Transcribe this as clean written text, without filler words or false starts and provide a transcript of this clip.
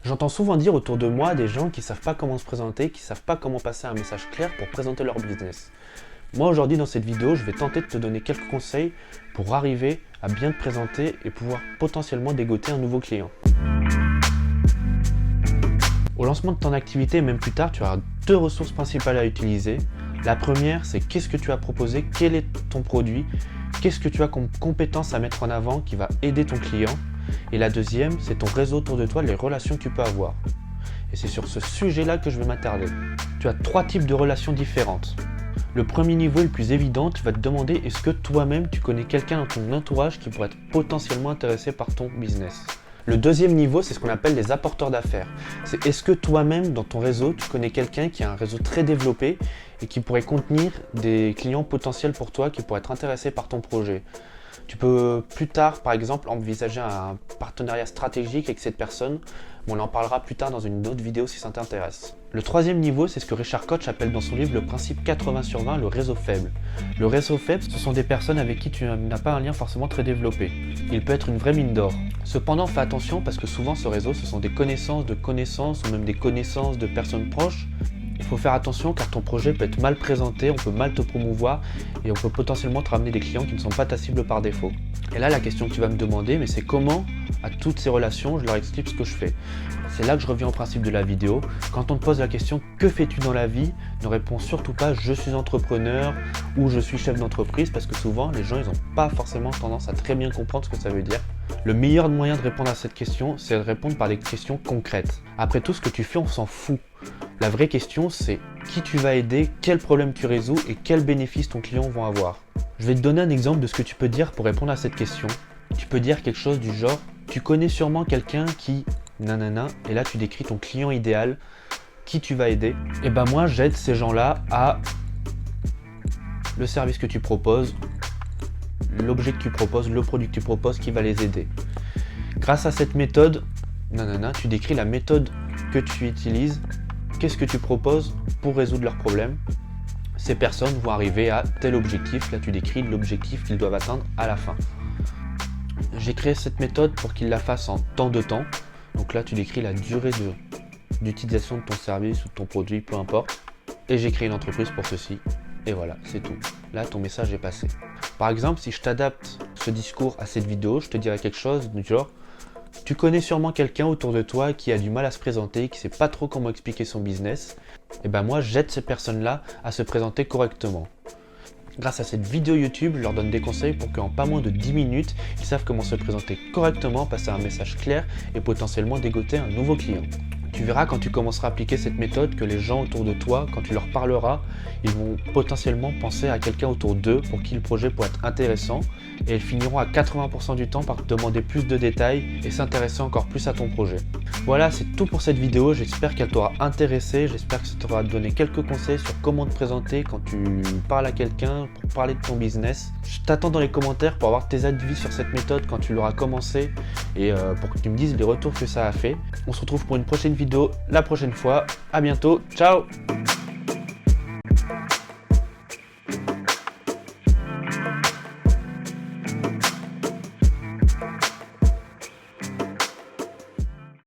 J'entends souvent dire autour de moi des gens qui savent pas comment se présenter, qui savent pas comment passer un message clair pour présenter leur business. Moi aujourd'hui dans cette vidéo, je vais tenter de te donner quelques conseils pour arriver à bien te présenter et pouvoir potentiellement dégoter un nouveau client. Au lancement de ton activité et même plus tard, tu auras deux ressources principales à utiliser. La première, c'est qu'est-ce que tu as proposé, quel est ton produit, qu'est-ce que tu as comme compétence à mettre en avant qui va aider ton client. Et la deuxième, c'est ton réseau autour de toi, les relations que tu peux avoir. Et c'est sur ce sujet-là que je vais m'attarder. Tu as trois types de relations différentes. Le premier niveau est le plus évident, tu vas te demander est-ce que toi-même tu connais quelqu'un dans ton entourage qui pourrait être potentiellement intéressé par ton business. Le deuxième niveau, c'est ce qu'on appelle les apporteurs d'affaires. C'est est-ce que toi-même dans ton réseau, tu connais quelqu'un qui a un réseau très développé et qui pourrait contenir des clients potentiels pour toi qui pourraient être intéressés par ton projet. Tu peux plus tard, par exemple, envisager un partenariat stratégique avec cette personne. On en parlera plus tard dans une autre vidéo si ça t'intéresse. Le troisième niveau, c'est ce que Richard Koch appelle dans son livre le principe 80/20, le réseau faible. Le réseau faible, ce sont des personnes avec qui tu n'as pas un lien forcément très développé. Il peut être une vraie mine d'or. Cependant, fais attention parce que souvent ce réseau, ce sont des connaissances de connaissances ou même des connaissances de personnes proches. Il faut faire attention car ton projet peut être mal présenté, on peut mal te promouvoir et on peut potentiellement te ramener des clients qui ne sont pas ta cible par défaut. Et là, la question que tu vas me demander, mais c'est comment, à toutes ces relations, je leur explique ce que je fais. C'est là que je reviens au principe de la vidéo. Quand on te pose la question « Que fais-tu dans la vie ?», ne réponds surtout pas « Je suis entrepreneur » ou « Je suis chef d'entreprise » parce que souvent, les gens, ils n'ont pas forcément tendance à très bien comprendre ce que ça veut dire. Le meilleur moyen de répondre à cette question, c'est de répondre par des questions concrètes. Après tout, ce que tu fais, on s'en fout. La vraie question, c'est qui tu vas aider, quel problème tu résous et quels bénéfices ton client va avoir. Je vais te donner un exemple de ce que tu peux dire pour répondre à cette question. Tu peux dire quelque chose du genre « Tu connais sûrement quelqu'un qui... nanana » et là tu décris ton client idéal, qui tu vas aider. Et ben moi, j'aide ces gens-là à le service que tu proposes, l'objet que tu proposes, le produit que tu proposes qui va les aider. Grâce à cette méthode, nanana, tu décris la méthode que tu utilises, qu'est-ce que tu proposes pour résoudre leurs problèmes. Ces personnes vont arriver à tel objectif, là tu décris l'objectif qu'ils doivent atteindre à la fin. J'ai créé cette méthode pour qu'ils la fassent en tant de temps, donc là tu décris la durée d'utilisation de ton service ou de ton produit, peu importe, et j'ai créé une entreprise pour ceci, et voilà, c'est tout. Là ton message est passé. Par exemple, si je t'adapte ce discours à cette vidéo, je te dirais quelque chose du genre tu connais sûrement quelqu'un autour de toi qui a du mal à se présenter, qui ne sait pas trop comment expliquer son business. Et ben moi, j'aide ces personnes-là à se présenter correctement. Grâce à cette vidéo YouTube, je leur donne des conseils pour qu'en pas moins de 10 minutes, ils savent comment se présenter correctement, passer un message clair et potentiellement dégoter un nouveau client. Tu verras quand tu commenceras à appliquer cette méthode que les gens autour de toi, quand tu leur parleras, ils vont potentiellement penser à quelqu'un autour d'eux pour qui le projet pourrait être intéressant et ils finiront à 80% du temps par te demander plus de détails et s'intéresser encore plus à ton projet. Voilà, c'est tout pour cette vidéo, j'espère qu'elle t'aura intéressé, j'espère que ça t'aura donné quelques conseils sur comment te présenter quand tu parles à quelqu'un pour parler de ton business. Je t'attends dans les commentaires pour avoir tes avis sur cette méthode quand tu l'auras commencé et pour que tu me dises les retours que ça a fait. On se retrouve pour une prochaine vidéo la prochaine fois. À bientôt, ciao!